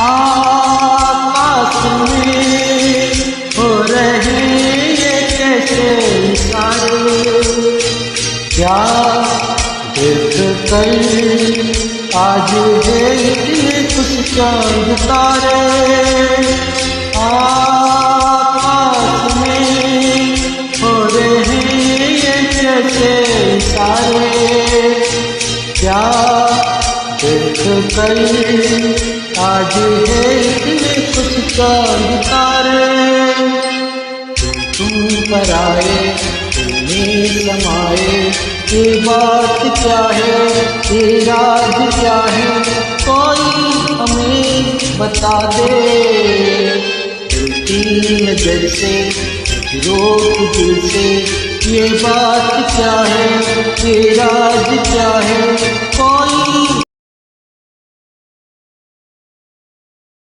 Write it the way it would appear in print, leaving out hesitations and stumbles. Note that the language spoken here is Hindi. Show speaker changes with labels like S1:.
S1: आकाश में हो रहे ये कैसे इशारे, क्या देख कर आज है इतने कुछ चांद तारे। आकाश में हो रहे ये कैसे इशारे, क्या देख कर आज है इतने कुछ चांद तारे। तुम पर आए तुम्हें समाए, ये बात क्या है ये राज क्या है, कोई हमें बता दे। उल्टी नजर से रोक दिल से, ये बात क्या है ये राज क्या है, कोई